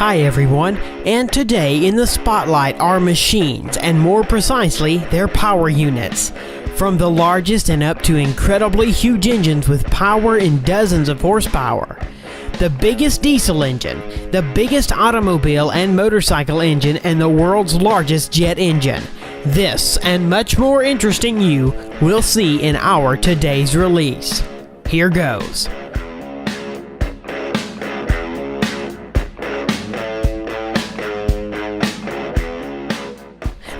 Hi everyone, and today in the spotlight are machines, and more precisely, their power units. From the largest and up to incredibly huge engines with power in dozens of horsepower. The biggest diesel engine, the biggest automobile and motorcycle engine, and the world's largest jet engine. This and much more interesting you will see in our today's release. Here goes.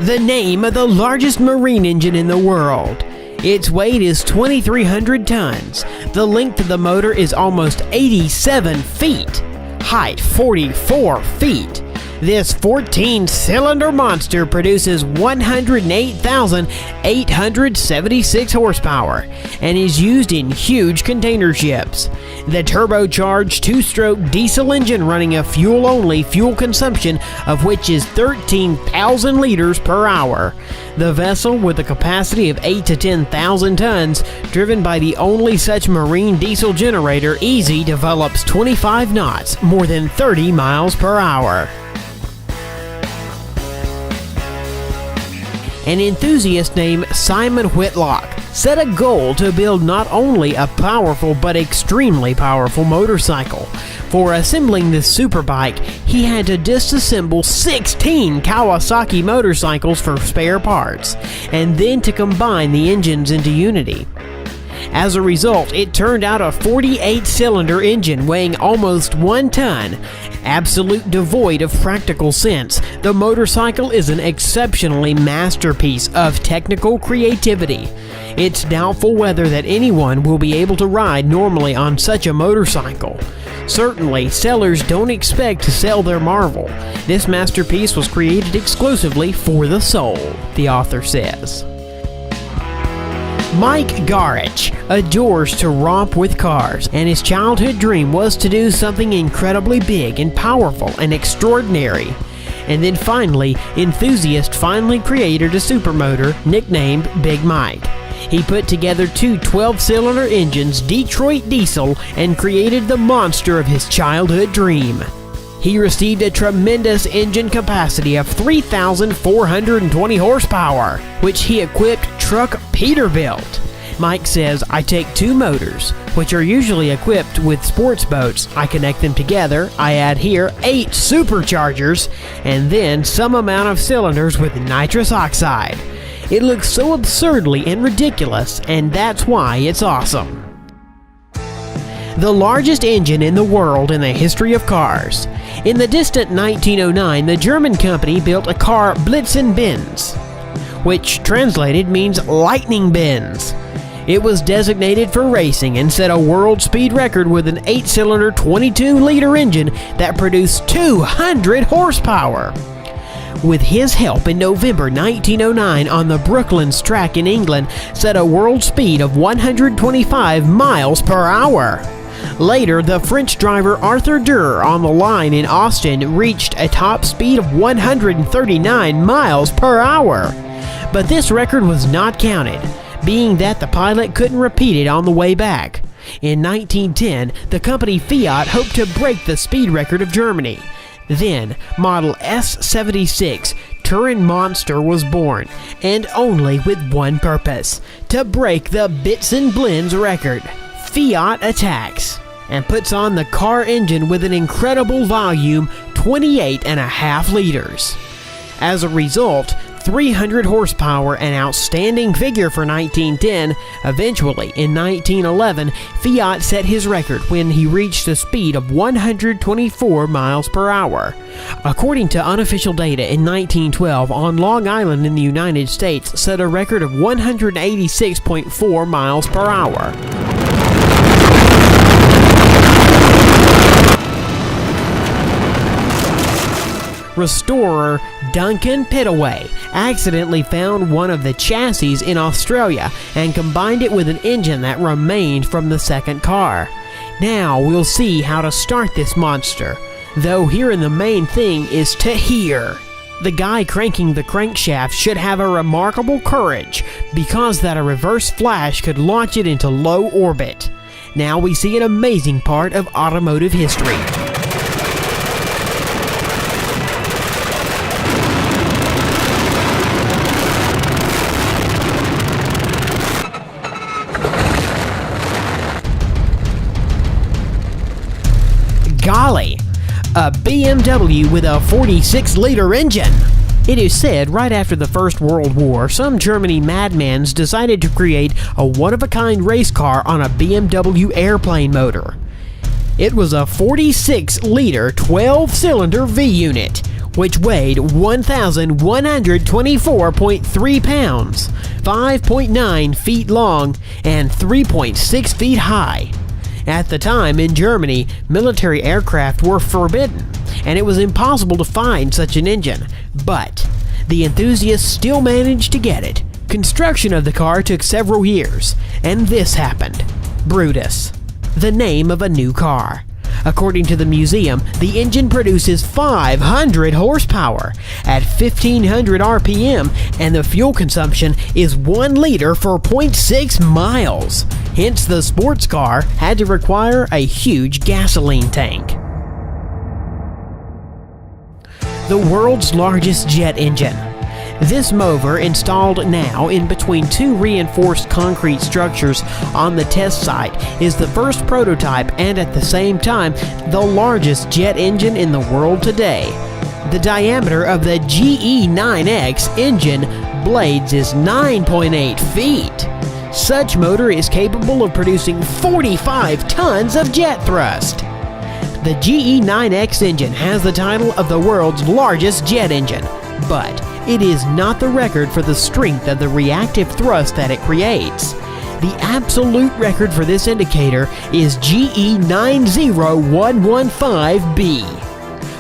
The name of the largest marine engine in the world. Its weight is 2,300 tons. The length of the motor is almost 87 feet. Height 44 feet. This 14-cylinder monster produces 108,876 horsepower and is used in huge container ships. The turbocharged two-stroke diesel engine running a fuel-only fuel consumption of which is 13,000 liters per hour. The vessel, with a capacity of 8 to 10,000 tons, driven by the only such marine diesel generator, easy develops 25 knots, more than 30 miles per hour. An enthusiast named Simon Whitlock set a goal to build not only a powerful but extremely powerful motorcycle. For assembling this superbike, he had to disassemble 16 Kawasaki motorcycles for spare parts, and then to combine the engines into unity. As a result, it turned out a 48-cylinder engine weighing almost 1 ton. Absolute devoid of practical sense, the motorcycle is an exceptionally masterpiece of technical creativity. It's doubtful whether that anyone will be able to ride normally on such a motorcycle. Certainly, sellers don't expect to sell their marvel. This masterpiece was created exclusively for the soul, the author says. Mike Garich adores to romp with cars, and his childhood dream was to do something incredibly big and powerful and extraordinary. And then finally, enthusiast finally created a supermotor nicknamed Big Mike. He put together two 12-cylinder engines, Detroit diesel, and created the monster of his childhood dream. He received a tremendous engine capacity of 3,420 horsepower, which he equipped truck Peterbilt. Mike says, "I take two motors, which are usually equipped with sports boats. I connect them together. I add here 8 superchargers, and then some amount of cylinders with nitrous oxide. It looks so absurdly and ridiculous, and that's why it's awesome." The largest engine in the world in the history of cars. In the distant 1909, the German company built a car Blitzen Benz, which translated means lightning Benz. It was designated for racing and set a world speed record with an 8-cylinder 22-liter engine that produced 200 horsepower. With his help, in November 1909 on the Brooklands track in England, set a world speed of 125 miles per hour. Later, the French driver Arthur Durr on the line in Austin reached a top speed of 139 miles per hour. But this record was not counted, being that the pilot couldn't repeat it on the way back. In 1910, the company Fiat hoped to break the speed record of Germany. Then, Model S76 Turin Monster was born, and only with one purpose: to break the Bits and Blends record. Fiat attacks and puts on the car engine with an incredible volume, 28.5 liters. As a result, 300 horsepower, an outstanding figure for 1910. Eventually, in 1911, Fiat set his record when he reached a speed of 124 miles per hour. According to unofficial data, in 1912, on Long Island in the United States, set a record of 186.4 miles per hour. Restorer Duncan Pittaway accidentally found one of the chassis in Australia and combined it with an engine that remained from the second car. Now we'll see how to start this monster, though here the main thing is to hear. The guy cranking the crankshaft should have a remarkable courage, because that a reverse flash could launch it into low orbit. Now we see an amazing part of automotive history. Denali, a BMW with a 46-liter engine. It is said right after the First World War, some Germany madmans decided to create a one-of-a-kind race car on a BMW airplane motor. It was a 46-liter 12-cylinder V-unit, which weighed 1,124.3 pounds, 5.9 feet long, and 3.6 feet high. At the time, in Germany, military aircraft were forbidden, and it was impossible to find such an engine. But the enthusiasts still managed to get it. Construction of the car took several years, and this happened. Brutus, the name of a new car. According to the museum, the engine produces 500 horsepower at 1500 RPM, and the fuel consumption is 1 liter for 0.6 miles. Hence, the sports car had to require a huge gasoline tank. The world's largest jet engine. This mover, installed now in between two reinforced concrete structures on the test site, is the first prototype and at the same time the largest jet engine in the world today. The diameter of the GE9X engine blades is 9.8 feet. Such motor is capable of producing 45 tons of jet thrust. The GE9X engine has the title of the world's largest jet engine, but it is not the record for the strength of the reactive thrust that it creates. The absolute record for this indicator is GE90115B,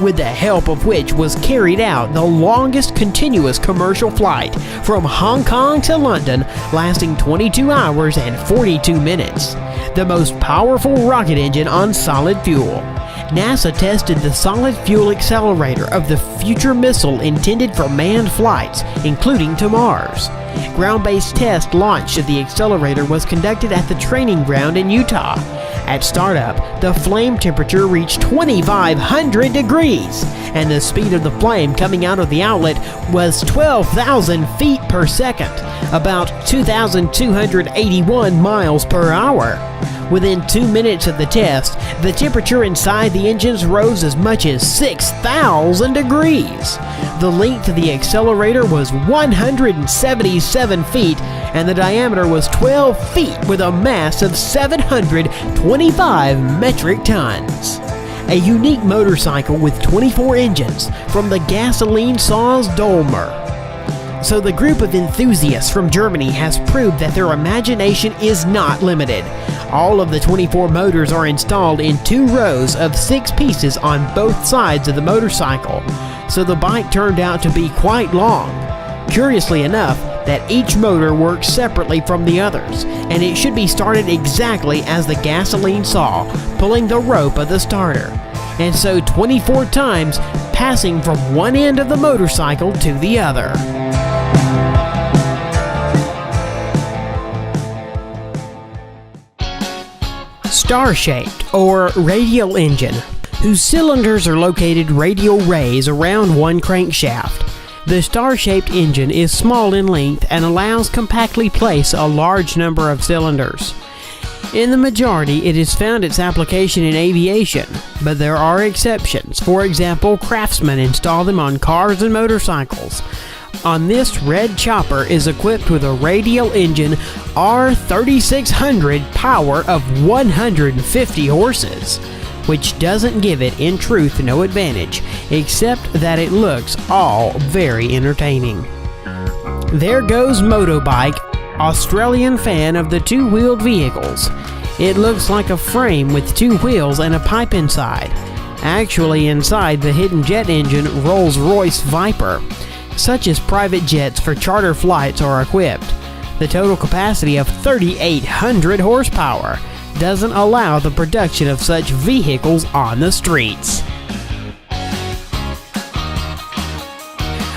with the help of which was carried out the longest continuous commercial flight from Hong Kong to London, lasting 22 hours and 42 minutes. The most powerful rocket engine on solid fuel. NASA tested the solid fuel accelerator of the future missile intended for manned flights, including to Mars. Ground-based test launch of the accelerator was conducted at the training ground in Utah. At startup, the flame temperature reached 2,500 degrees, and the speed of the flame coming out of the outlet was 12,000 feet per second, about 2,281 miles per hour. Within 2 minutes of the test, the temperature inside the engines rose as much as 6,000 degrees. The length of the accelerator was 177 feet, and the diameter was 12 feet with a mass of 725 metric tons. A unique motorcycle with 24 engines from the gasoline Saaz Dolmer. So the group of enthusiasts from Germany has proved that their imagination is not limited. All of the 24 motors are installed in 2 rows of 6 pieces on both sides of the motorcycle, so the bike turned out to be quite long. Curiously enough, that each motor works separately from the others, and it should be started exactly as the gasoline saw, pulling the rope of the starter, and so 24 times passing from one end of the motorcycle to the other. Star-shaped, or radial engine, whose cylinders are located radial rays around one crankshaft. The star-shaped engine is small in length and allows compactly place a large number of cylinders. In the majority, it has found its application in aviation, but there are exceptions. For example, craftsmen install them on cars and motorcycles. On this red chopper is equipped with a radial engine R3600 power of 150 horses, which doesn't give it, in truth, no advantage, except that it looks all very entertaining. There goes Motobike, Australian fan of the two-wheeled vehicles. It looks like a frame with 2 wheels and a pipe inside. Actually, inside the hidden jet engine Rolls-Royce Viper, such as private jets for charter flights are equipped. The total capacity of 3,800 horsepower doesn't allow the production of such vehicles on the streets.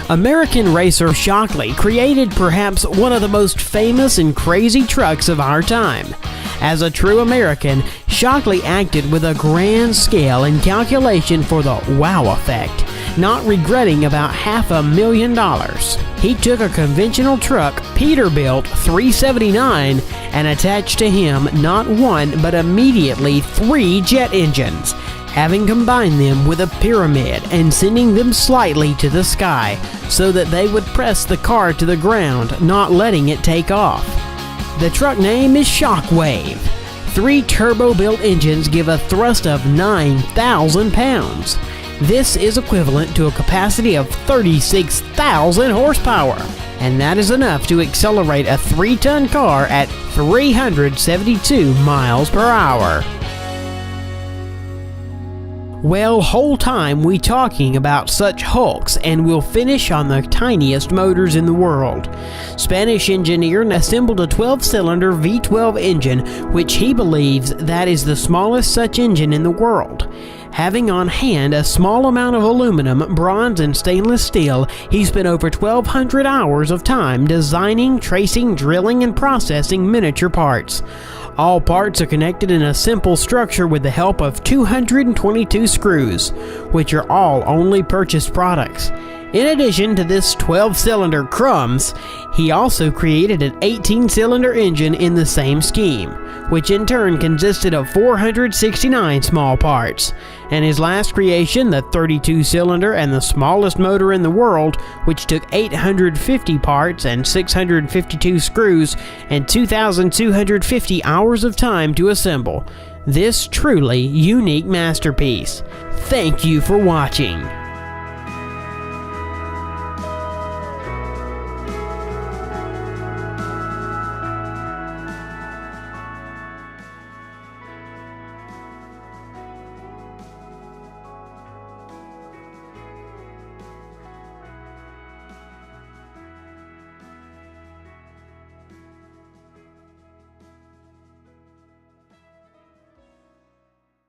American racer Shockley created perhaps one of the most famous and crazy trucks of our time. As a true American, Shockley acted with a grand scale and calculation for the wow effect, not regretting about $500,000. He took a conventional truck Peterbilt 379 and attached to him not one but immediately 3 jet engines. having combined them with a pyramid and sending them slightly to the sky so that they would press the car to the ground, not letting it take off. The truck name is Shockwave. 3 turbo-built engines give a thrust of 9,000 pounds. This is equivalent to a capacity of 36,000 horsepower, and that is enough to accelerate a 3-ton car at 372 miles per hour. Well, whole time we talking about such hulks, and we'll finish on the tiniest motors in the world. Spanish engineer assembled a 12-cylinder V12 engine, which he believes that is the smallest such engine in the world. Having on hand a small amount of aluminum, bronze, and stainless steel, he spent over 1,200 hours of time designing, tracing, drilling, and processing miniature parts. All parts are connected in a simple structure with the help of 222 screws, which are all only purchased products. In addition to this 12-cylinder crumbs, he also created an 18-cylinder engine in the same scheme, which in turn consisted of 469 small parts. And his last creation, the 32-cylinder and the smallest motor in the world, which took 850 parts and 652 screws and 2,250 hours of time to assemble. This truly unique masterpiece. Thank you for watching.